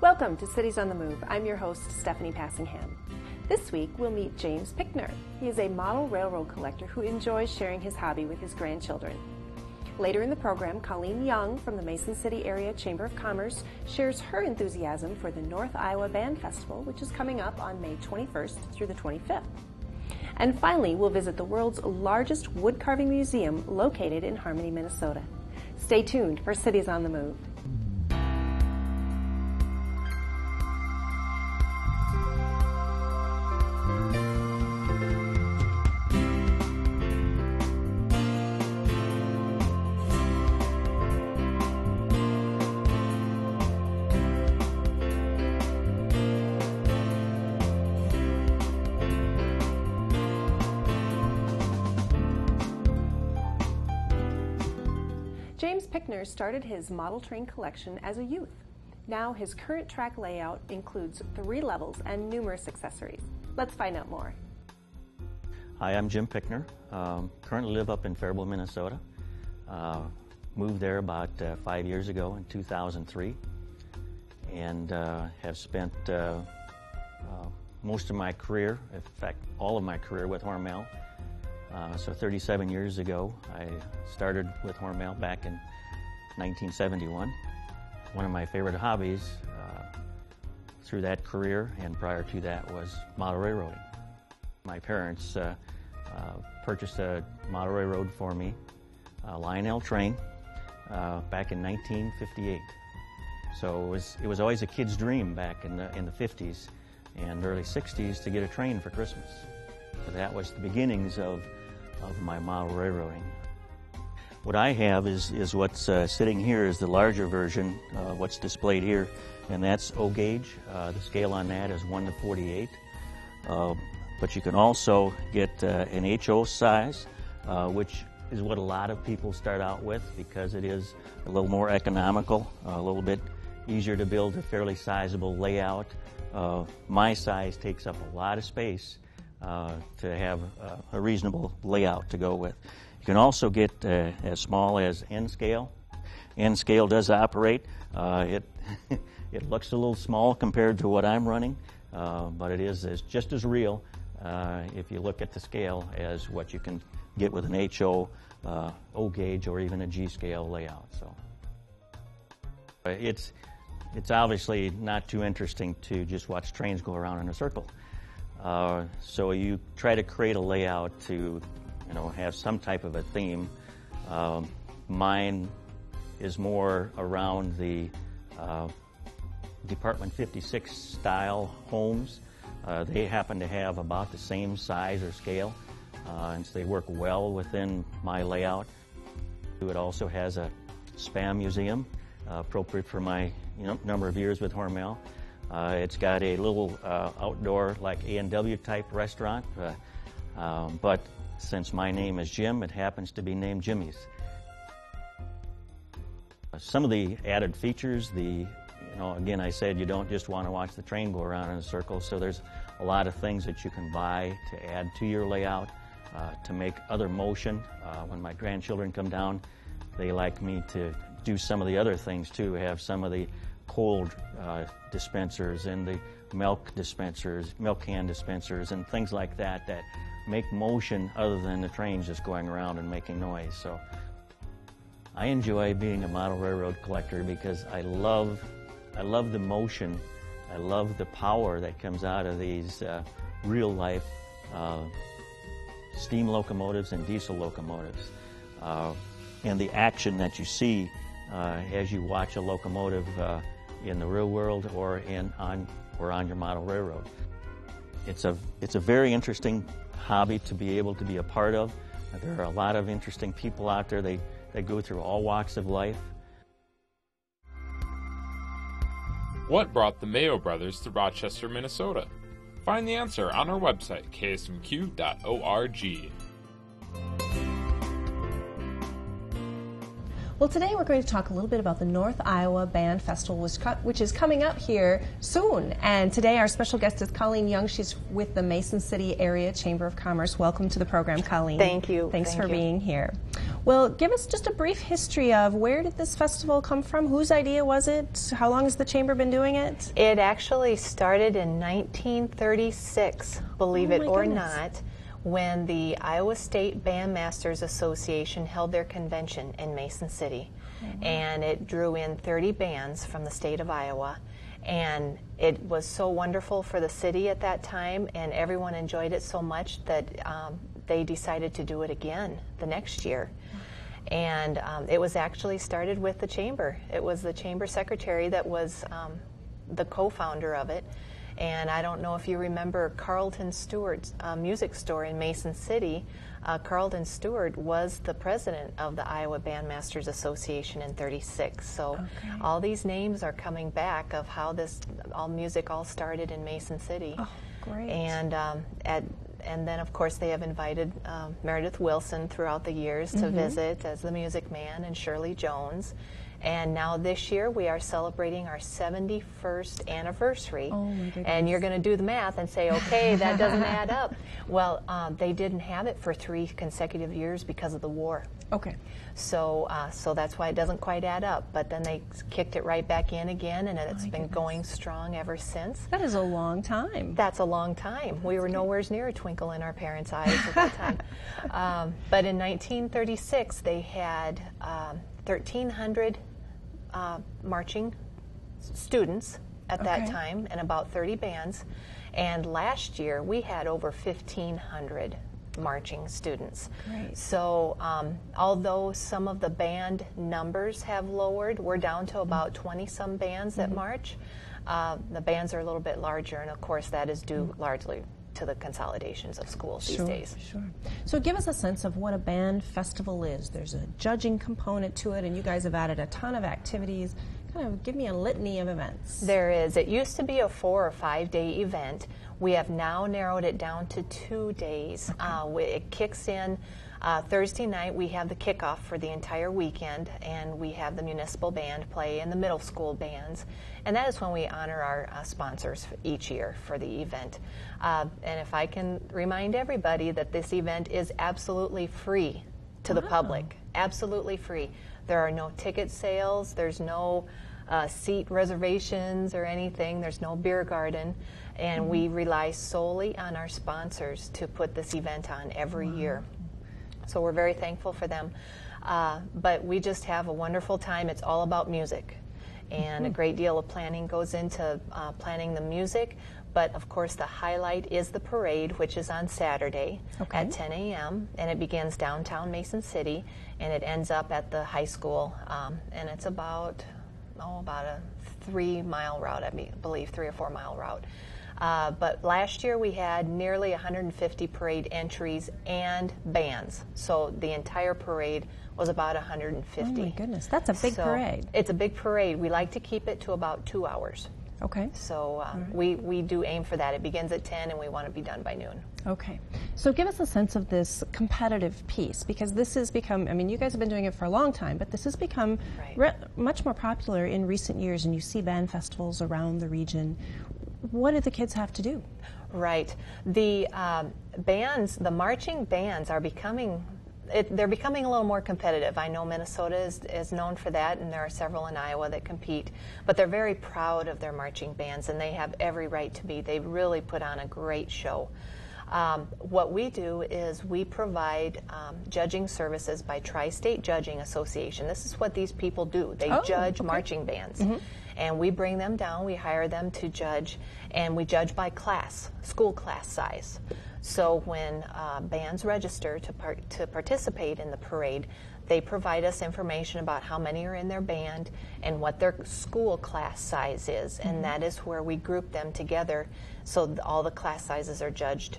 Welcome to Cities on the Move. I'm your host, Stephanie Passingham. This week, we'll meet James Pichner. He is a model railroad collector who enjoys sharing his hobby with his grandchildren. Later in the program, Colleen Young from the Mason City Area Chamber of Commerce shares her enthusiasm for the North Iowa Band Festival, which is coming up on May 21st through the 25th. And finally, we'll visit the world's largest wood carving museum located in Harmony, Minnesota. Stay tuned for Cities on the Move. James Pichner started his model train collection as a youth. Now his current track layout includes 3 levels and numerous accessories. Let's find out more. Hi, I'm Jim Pichner. Currently live up in Faribault, Minnesota. Moved there about 5 years ago in 2003 and have spent most of my career, in fact all of my career, with Hormel. So 37 years ago, I started with Hormel back in 1971. One of my favorite hobbies through that career and prior to that was model railroading. My parents purchased a model railroad for me, a Lionel train, back in 1958. So it was always a kid's dream back in the 50s and early 60s to get a train for Christmas. That was the beginnings of my model railroading. What I have is what's sitting here is the larger version, what's displayed here, and that's O gauge. The scale on that is 1 to 48. But you can also get an HO size, which is what a lot of people start out with because it is a little more economical, a little bit easier to build a fairly sizable layout. My size takes up a lot of space to have a reasonable layout to go with. You can also get as small as N scale. N scale does operate. It looks a little small compared to what I'm running, but it is just as real if you look at the scale as what you can get with an HO, O gauge, or even a G scale layout. So it's obviously not too interesting to just watch trains go around in a circle. So you try to create a layout to, have some type of a theme. Mine is more around the Department 56 style homes. They happen to have about the same size or scale, and so they work well within my layout. It also has a Spam museum, appropriate for my number of years with Hormel. It's got a little outdoor, like A&W type restaurant, but since my name is Jim, it happens to be named Jimmy's. Some of the added features, again, I said you don't just want to watch the train go around in a circle, so there's a lot of things that you can buy to add to your layout, to make other motion. When my grandchildren come down, they like me to do some of the other things too, have some of the cold dispensers and the milk dispensers, milk can dispensers, and things like that make motion other than the trains just going around and making noise. So I enjoy being a model railroad collector because I love the motion. I love the power that comes out of these real life steam locomotives and diesel locomotives, and the action that you see as you watch a locomotive in the real world or on your model railroad. It's a very interesting hobby to be able to be a part of. There are a lot of interesting people out there. They go through all walks of life. What brought the Mayo brothers to Rochester, Minnesota? Find the answer on our website, ksmq.org. Well, today we're going to talk a little bit about the North Iowa Band Festival, which is coming up here soon. And today our special guest is Colleen Young. She's with the Mason City Area Chamber of Commerce. Welcome to the program, Colleen. Thank you. Thanks for being here. Well, give us just a brief history of where did this festival come from? Whose idea was it? How long has the Chamber been doing it? It actually started in 1936, believe it or not, when the Iowa State Bandmasters Association held their convention in Mason City. And it drew in 30 bands from the state of Iowa. And it was so wonderful for the city at that time, and everyone enjoyed it so much that they decided to do it again the next year. And it was actually started with the Chamber. It was the Chamber Secretary that was the co-founder of it. And I don't know if you remember Carlton Stewart's music store in Mason City. Carlton Stewart was the president of the Iowa Bandmasters Association in '36. So all these names are coming back of how this music all started in Mason City. Oh, great. And then, of course, they have invited Meredith Wilson throughout the years to visit as the Music Man, and Shirley Jones. And now this year we are celebrating our 71st anniversary. Oh my goodness. And you're going to do the math and say, okay, that doesn't add up. Well, they didn't have it for 3 consecutive years because of the war. Okay. So that's why it doesn't quite add up. But then they kicked it right back in again, and it's been going strong ever since. That is a long time. That's a long time. We were nowhere near a twinkle in our parents' eyes at that time. But in 1936, they had 1,300 marching students at that time, and about 30 bands. And last year, we had over 1,500 marching students. Great. So although some of the band numbers have lowered, we're down to about 20-some bands that march. The bands are a little bit larger, and of course that is due largely to the consolidations of schools these days. Sure. So give us a sense of what a band festival is. There's a judging component to it, and you guys have added a ton of activities. Kind of give me a litany of events. There is. It used to be a 4 or 5 day event. We have now narrowed it down to 2 days. It kicks in Thursday night. We have the kickoff for the entire weekend, and we have the municipal band play and the middle school bands. And that is when we honor our sponsors each year for the event. And if I can remind everybody that this event is absolutely free to the public, absolutely free. There are no ticket sales, there's no seat reservations or anything, there's no beer garden, and we rely solely on our sponsors to put this event on every year. So we're very thankful for them. But we just have a wonderful time. It's all about music. And a great deal of planning goes into planning the music. But of course, the highlight is the parade, which is on Saturday at 10 a.m. And it begins downtown Mason City, and it ends up at the high school. And it's about a 3-mile route, I believe, 3 or 4 mile route. But last year we had nearly 150 parade entries and bands. So the entire parade was about 150. Oh my goodness, that's a big parade. It's a big parade. We like to keep it to about 2 hours. Okay. So we do aim for that. It begins at 10 and we want to be done by noon. Okay. So give us a sense of this competitive piece, because this has become, I mean, you guys have been doing it for a long time, but this has become much more popular in recent years, and you see band festivals around the region. What do the kids have to do? Right. The bands, the marching bands are becoming, they're becoming a little more competitive. I know Minnesota is known for that, and there are several in Iowa that compete, but they're very proud of their marching bands, and they have every right to be. They really put on a great show. What we do is we provide judging services by Tri-State Judging Association. This is what these people do. They judge marching bands. And we bring them down, we hire them to judge, and we judge by class, school class size. So when bands register to participate in the parade, they provide us information about how many are in their band and what their school class size is, and that is where we group them together, so all the class sizes are judged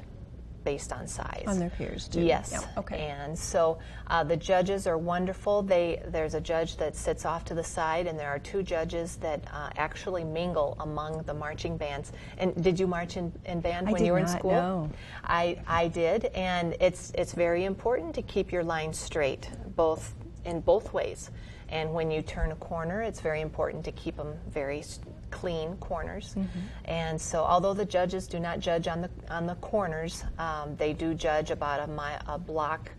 based on size. On their peers, too. Yes. Yep. Okay. And so the judges are wonderful. There's a judge that sits off to the side, and there are 2 judges that actually mingle among the marching bands. And did you march in band when you were in school? No. I did, and it's very important to keep your lines straight, in both ways. And when you turn a corner, it's very important to keep them very clean corners. And so although the judges do not judge on the corners, they do judge about a block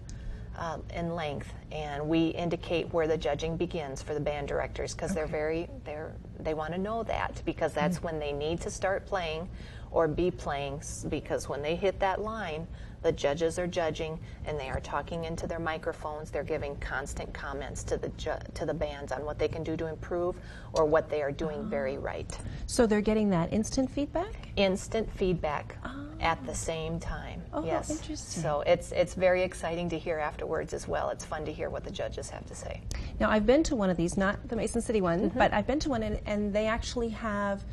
in length, and we indicate where the judging begins for the band directors, because they want to know that, because that's when they need to start playing or be playing, because when they hit that line, the judges are judging and they are talking into their microphones. They're giving constant comments to the bands on what they can do to improve or what they are doing very right. So they're getting that instant feedback? Instant feedback at the same time. Oh, yes. interesting. So it's very exciting to hear afterwards as well. It's fun to hear what the judges have to say. Now, I've been to one of these, not the Mason City one, but I've been to one, and they actually have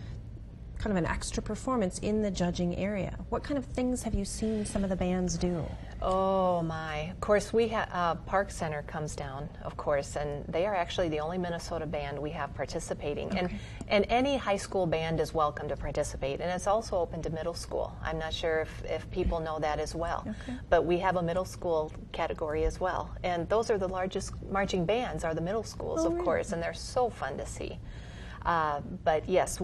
kind of an extra performance in the judging area. What kind of things have you seen some of the bands do? Oh my! Of course, we have Park Center comes down, of course, and they are actually the only Minnesota band we have participating. And any high school band is welcome to participate, and it's also open to middle school. I'm not sure if people know that as well, but we have a middle school category as well. And those are the largest marching bands, are the middle schools, of course, and they're so fun to see. But yes,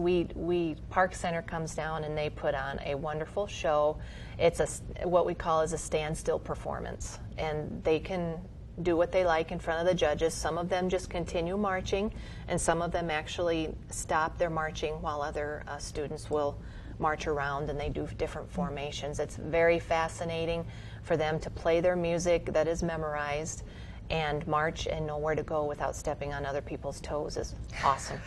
Park Center comes down and they put on a wonderful show. It's what we call as a standstill performance, and they can do what they like in front of the judges. Some of them just continue marching, and some of them actually stop their marching while other students will march around, and they do different formations. It's very fascinating for them to play their music that is memorized and march and know where to go without stepping on other people's toes is awesome.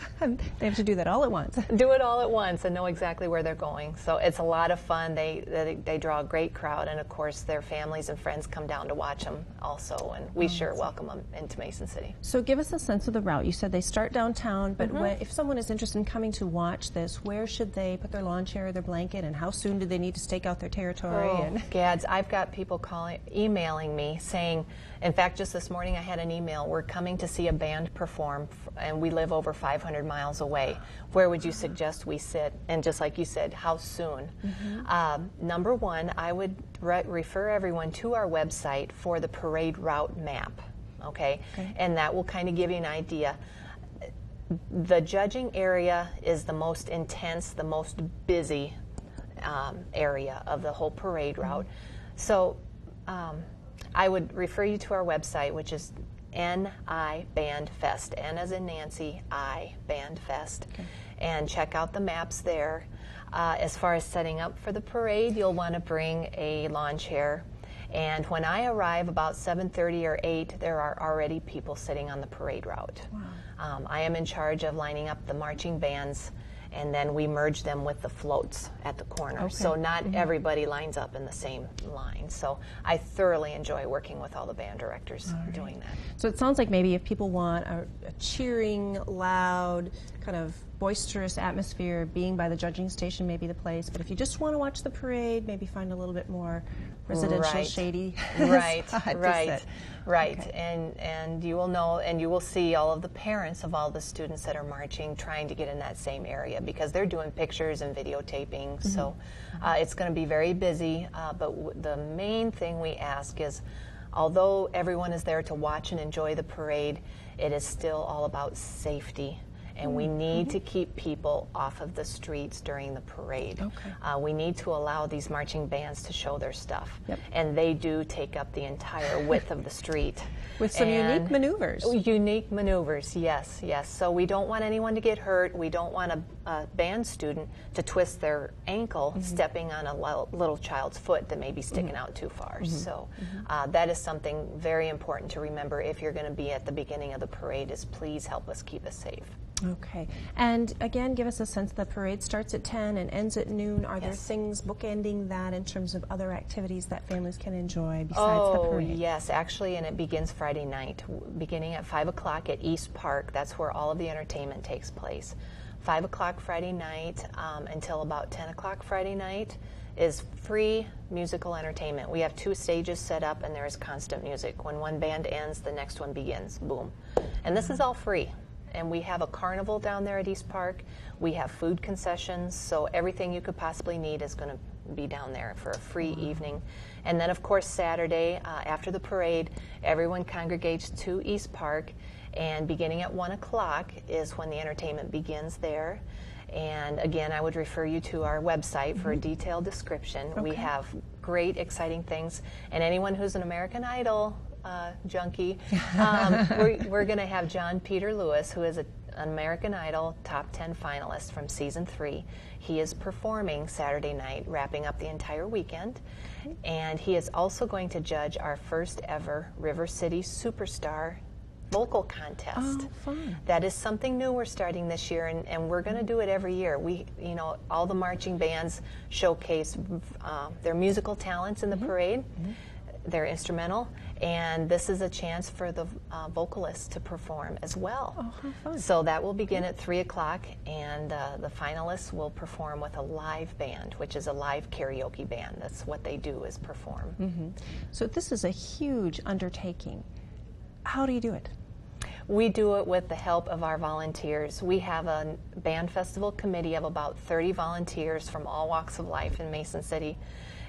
They have to do that all at once. Do it all at once and know exactly where they're going. So it's a lot of fun. They draw a great crowd, and of course their families and friends come down to watch them also, and we sure welcome them into Mason City. So give us a sense of the route. You said they start downtown, but if someone is interested in coming to watch this, where should they put their lawn chair or their blanket, and how soon do they need to stake out their territory? Oh, Gads, I've got people emailing me saying, in fact, just this morning I had an email, we're coming to see a band perform, and we live over 500 miles away. Where would you suggest we sit? And just like you said, how soon? Number one, I would refer everyone to our website for the parade route map, okay? And that will kind of give you an idea. The judging area is the most intense, the most busy area of the whole parade route. So I would refer you to our website, which is NI Band Fest, N as in Nancy, I Band Fest, and check out the maps there. As far as setting up for the parade, you'll want to bring a lawn chair, and when I arrive about 7:30 or 8, there are already people sitting on the parade route. I am in charge of lining up the marching bands, and then we merge them with the floats at the corner. So not everybody lines up in the same line. So I thoroughly enjoy working with all the band directors doing that. So it sounds like maybe if people want a cheering, loud, kind of boisterous atmosphere, being by the judging station may be the place. But if you just want to watch the parade, maybe find a little bit more residential, shady And you will know, and you will see all of the parents of all the students that are marching trying to get in that same area, because they're doing pictures and videotaping. So it's going to be very busy, but the main thing we ask is, although everyone is there to watch and enjoy the parade, it is still all about safety. And we need to keep people off of the streets during the parade. We need to allow these marching bands to show their stuff. And they do take up the entire width of the street. With some unique maneuvers. Unique maneuvers, yes, yes. So we don't want anyone to get hurt. We don't want a band student to twist their ankle stepping on a little child's foot that may be sticking out too far. So that is something very important to remember if you're going to be at the beginning of the parade, is please help us keep us safe. Okay. And again, give us a sense. The parade starts at 10 and ends at noon. Are there things bookending that in terms of other activities that families can enjoy besides the parade? Yes, actually, and it begins Friday night, beginning at 5 o'clock at East Park. That's where all of the entertainment takes place. 5 o'clock Friday night until about 10 o'clock Friday night is free musical entertainment. We have 2 stages set up, and there is constant music. When one band ends, the next one begins. Boom. And this is all free. And we have a carnival down there at East Park. We have food concessions, so everything you could possibly need is going to be down there for a free evening. And then, of course, Saturday, after the parade, everyone congregates to East Park, and beginning at 1 o'clock is when the entertainment begins there. And again, I would refer you to our website for a detailed description. We have great, exciting things, and anyone who's an American Idol junkie. We're going to have John Peter Lewis, who is an American Idol top 10 finalist from season 3. He is performing Saturday night, wrapping up the entire weekend. And he is also going to judge our first ever River City Superstar vocal contest. Oh, fun. That is something new we're starting this year, and we're going to do it every year. All the marching bands showcase their musical talents in the parade. They're instrumental, and this is a chance for the vocalists to perform as well. Oh, how fun. So that will begin at 3 o'clock, and the finalists will perform with a live band, which is a live karaoke band. That's what they do, is perform. So this is a huge undertaking. How do you do it? We do it with the help of our volunteers. We have a band festival committee of about 30 volunteers from all walks of life in Mason City.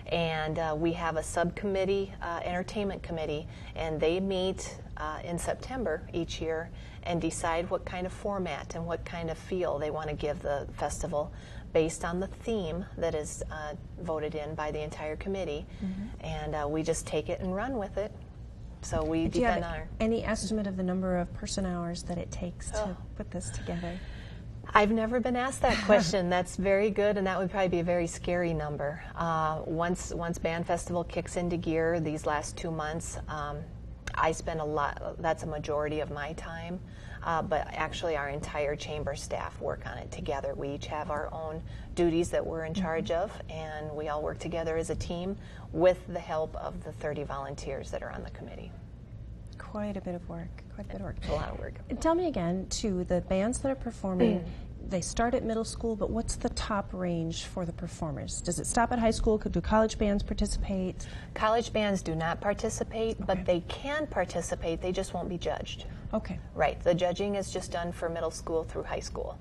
And we have a subcommittee, entertainment committee, and they meet in September each year and decide what kind of format and what kind of feel they want to give the festival based on the theme that is voted in by the entire committee. And we just take it and run with it. So we Do you depend have on our... any estimate of the number of person hours that it takes to put this together? I've never been asked that question. That's very good, and that would probably be a very scary number. Once Band Festival kicks into gear these last 2 months, I spend a lot, that's a majority of my time, but actually our entire chamber staff work on it together. We each have our own duties that we're in charge of, and we all work together as a team with the help of the 30 volunteers that are on the committee. Quite a bit of work. Quite a bit of work. It's a lot of work. Tell me again, too, the bands that are performing, they start at middle school, but what's the top range for the performers? Does it stop at high school? Do college bands participate? College bands do not participate, but they can participate. They just won't be judged. Okay. Right. The judging is just done for middle school through high school.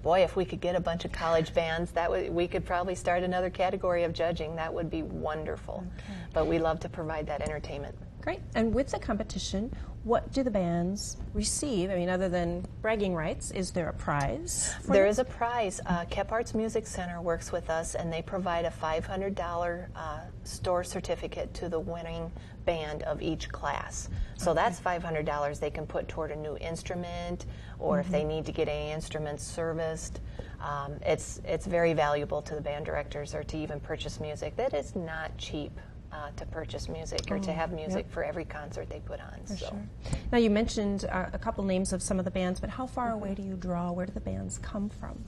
Boy, if we could get a bunch of college bands, we could probably start another category of judging. That would be wonderful. Okay. But we love to provide that entertainment. Great. And with the competition, what do the bands receive? I mean, other than bragging rights, is there a prize? There is a prize. Kep Arts Music Center works with us, and they provide a $500 store certificate to the winning band of each class. So that's $500 they can put toward a new instrument, or if they need to get any instruments serviced. It's very valuable to the band directors, or to even purchase music. That is not cheap. To purchase music or to have music for every concert they put on. For sure. Now, you mentioned a couple names of some of the bands, but how far away do you draw? Where do the bands come from?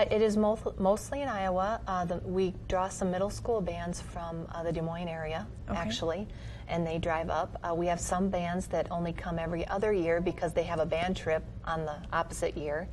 It is mostly in Iowa. We draw some middle school bands from the Des Moines area, actually, and they drive up. We have some bands that only come every other year because they have a band trip on the opposite year.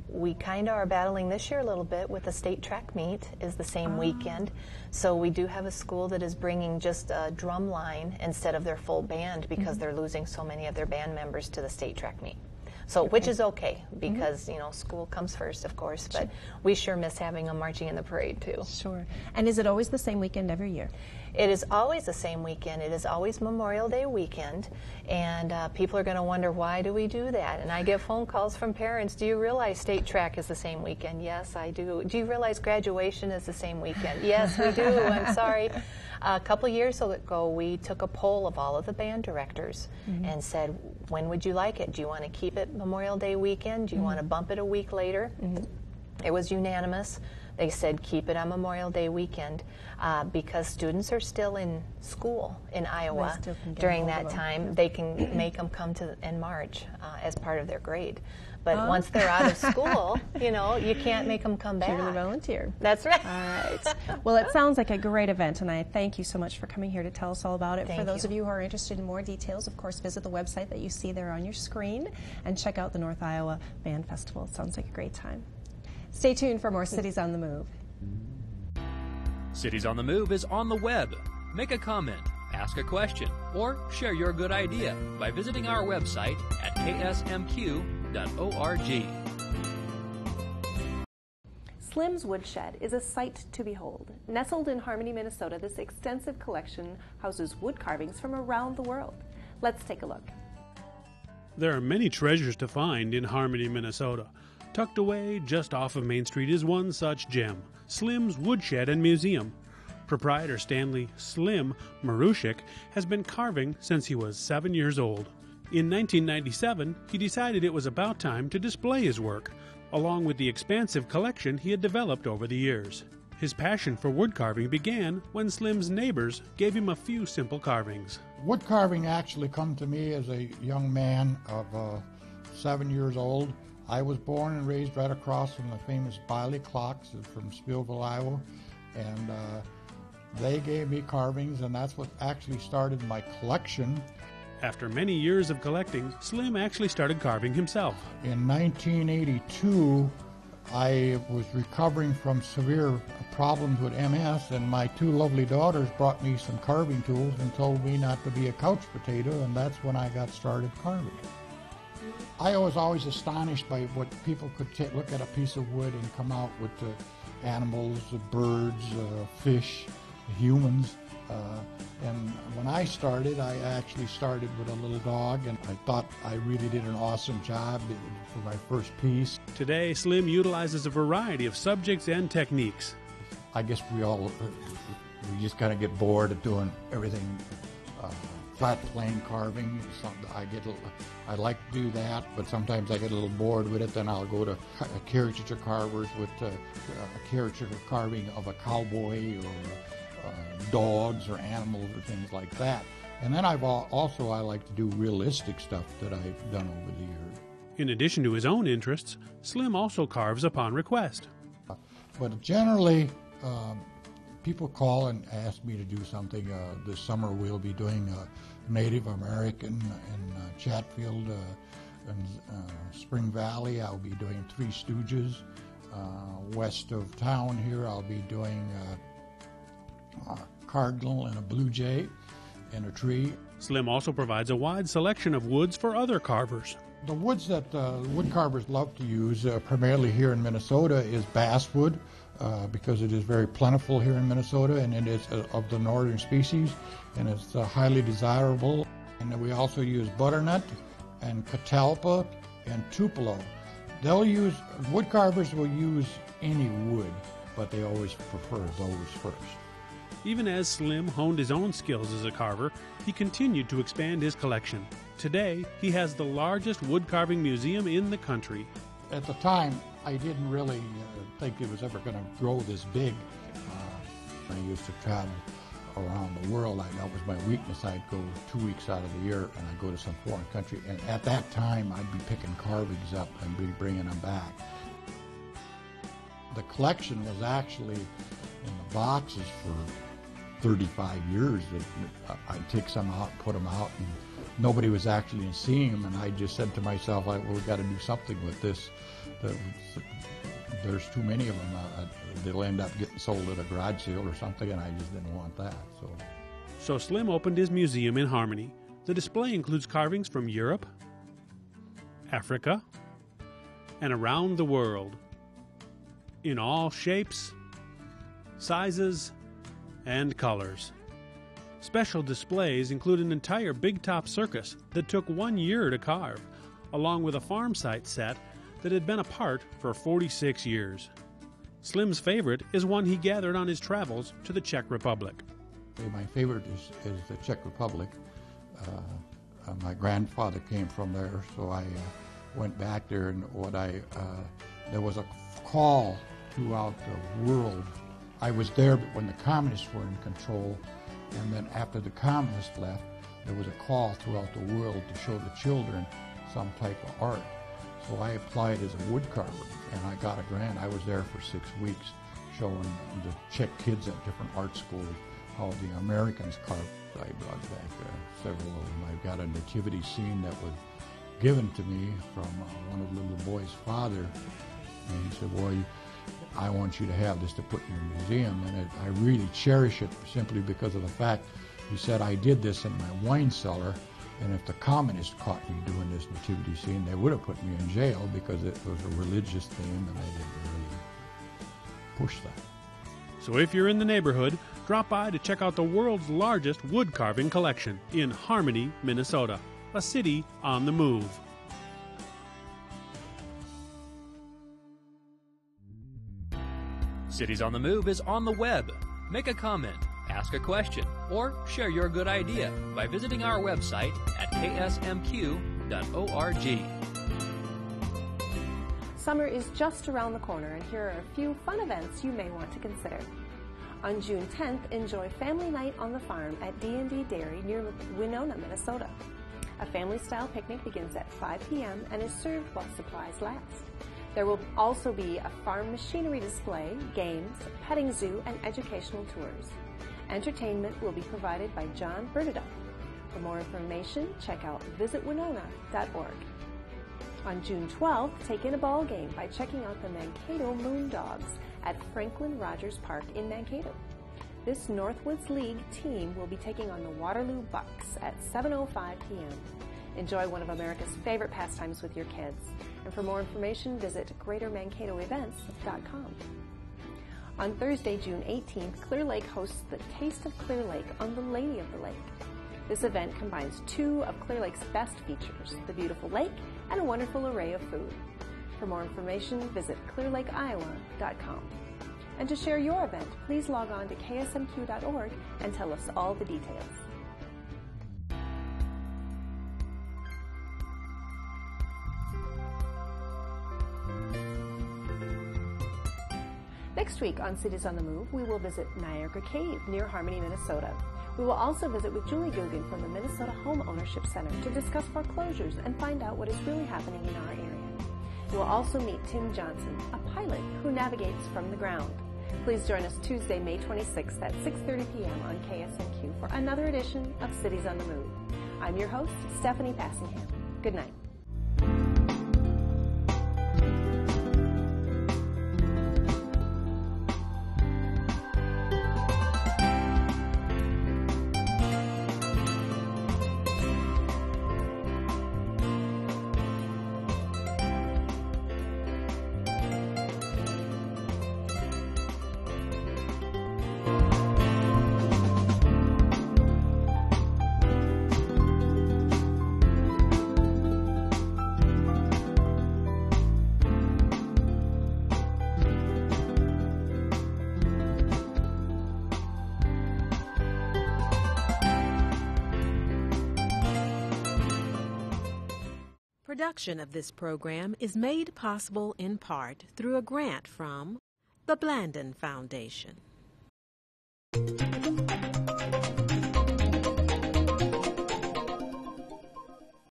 We kind of are battling this year a little bit with the state track meet is the same weekend. So we do have a school that is bringing just a drum line instead of their full band because they're losing so many of their band members to the state track meet. So, which is okay because, school comes first, of course, but we sure miss having them marching in the parade, too. Sure. And is it always the same weekend every year? It is always the same weekend. It is always Memorial Day weekend, and people are going to wonder, why do we do that? And I get phone calls from parents, do you realize state track is the same weekend? Yes, I do. Do you realize graduation is the same weekend? Yes, we do. I'm sorry. A couple years ago, we took a poll of all of the band directors and said, when would you like it? Do you want to keep it Memorial Day weekend? Do you want to bump it a week later? It was unanimous. They said keep it on Memorial Day weekend because students are still in school in Iowa during that time. They can make them come to and march as part of their grade. But once they're out of school, you can't make them come back. Purely volunteer. That's right. All right. Well, it sounds like a great event, and I thank you so much for coming here to tell us all about it. For those of you who are interested in more details, of course, visit the website that you see there on your screen and check out the North Iowa Band Festival. It sounds like a great time. Stay tuned for more Cities on the Move. Cities on the Move is on the web. Make a comment, ask a question, or share your good idea by visiting our website at ksmq.org. Slim's Woodshed is a sight to behold. Nestled in Harmony, Minnesota, this extensive collection houses wood carvings from around the world. Let's take a look. There are many treasures to find in Harmony, Minnesota. Tucked away just off of Main Street is one such gem, Slim's Woodshed and Museum. Proprietor Stanley "Slim" Marushik has been carving since he was 7 years old. In 1997, he decided it was about time to display his work, along with the expansive collection he had developed over the years. His passion for wood carving began when Slim's neighbors gave him a few simple carvings. Wood carving actually come to me as a young man of 7 years old. I was born and raised right across from the famous Biley clocks from Spillville, Iowa, and they gave me carvings, and that's what actually started my collection. After many years of collecting, Slim actually started carving himself. In 1982, I was recovering from severe problems with MS, and my two lovely daughters brought me some carving tools and told me not to be a couch potato, and that's when I got started carving. I was always astonished by what people could look at a piece of wood and come out with animals, birds, fish, humans. And when I started, I actually started with a little dog, and I thought I really did an awesome job for my first piece. Today, Slim utilizes a variety of subjects and techniques. I guess we just kind of get bored of doing everything flat plane carving. I like to do that, but sometimes I get a little bored with it. Then I'll go to caricature carvers with a caricature carving of a cowboy or dogs or animals or things like that. And then I like to do realistic stuff that I've done over the years. In addition to his own interests, Slim also carves upon request. But generally, people call and ask me to do something. This summer we'll be doing Native American in Chatfield and Spring Valley. I'll be doing Three Stooges. West of town here, I'll be doing a cardinal and a blue jay and a tree. Slim also provides a wide selection of woods for other carvers. The woods that wood carvers love to use, primarily here in Minnesota, is basswood, because it is very plentiful here in Minnesota, and it is of the northern species, and it's highly desirable. And we also use butternut and catalpa and tupelo. Wood carvers will use any wood, but they always prefer those first. Even as Slim honed his own skills as a carver, he continued to expand his collection. Today, he has the largest wood carving museum in the country. At the time, I didn't really think it was ever going to grow this big. I used to travel around the world. That was my weakness. I'd go 2 weeks out of the year, and I'd go to some foreign country. And at that time, I'd be picking carvings up and be bringing them back. The collection was actually in the boxes for 35 years. I'd take some out, put them out, and nobody was actually seeing them, and I just said to myself, we've got to do something with this. There's too many of them. They'll end up getting sold at a garage sale or something, and I just didn't want that. So Slim opened his museum in Harmony. The display includes carvings from Europe, Africa, and around the world, in all shapes, sizes, and colors. Special displays include an entire big-top circus that took 1 year to carve, along with a farm site set that had been apart for 46 years. Slim's favorite is one he gathered on his travels to the Czech Republic. My favorite is the Czech Republic. My grandfather came from there, so I went back there, and there was a call throughout the world. I was there when the communists were in control, and then after the communists left, there was a call throughout the world to show the children some type of art. So I applied as a wood carver, and I got a grant. I was there for 6 weeks showing the Czech kids at different art schools how the Americans carved. I brought back several of them. I've got a nativity scene that was given to me from one of the little boy's father, and he said, "Boy, I want you to have this to put in your museum," and I really cherish it simply because of the fact, he said, I did this in my wine cellar, and if the communists caught me doing this nativity scene, they would have put me in jail because it was a religious theme, and they didn't really push that. So if you're in the neighborhood, drop by to check out the world's largest wood carving collection in Harmony, Minnesota, a city on the move. Cities on the Move is on the web. Make a comment, ask a question, or share your good idea by visiting our website at ksmq.org. Summer is just around the corner, and here are a few fun events you may want to consider. On June 10th, enjoy Family Night on the Farm at D&D Dairy near Winona, Minnesota. A family-style picnic begins at 5 p.m. and is served while supplies last. There will also be a farm machinery display, games, petting zoo, and educational tours. Entertainment will be provided by John Bernadette. For more information, check out visitwinona.org. On June 12th, take in a ball game by checking out the Mankato Moondogs at Franklin Rogers Park in Mankato. This Northwoods League team will be taking on the Waterloo Bucks at 7:05 p.m. Enjoy one of America's favorite pastimes with your kids. And for more information, visit greatermankatoevents.com. On Thursday, June 18th, Clear Lake hosts the Taste of Clear Lake on the Lady of the Lake. This event combines two of Clear Lake's best features, the beautiful lake and a wonderful array of food. For more information, visit clearlakeiowa.com. And to share your event, please log on to ksmq.org and tell us all the details. Next week on Cities on the Move, we will visit Niagara Cave near Harmony, Minnesota. We will also visit with Julie Guggen from the Minnesota Home Ownership Center to discuss foreclosures and find out what is really happening in our area. We will also meet Tim Johnson, a pilot who navigates from the ground. Please join us Tuesday, May 26th at 6:30 p.m. on KSMQ for another edition of Cities on the Move. I'm your host, Stephanie Passingham. Good night. Production of this program is made possible in part through a grant from the Blandin Foundation.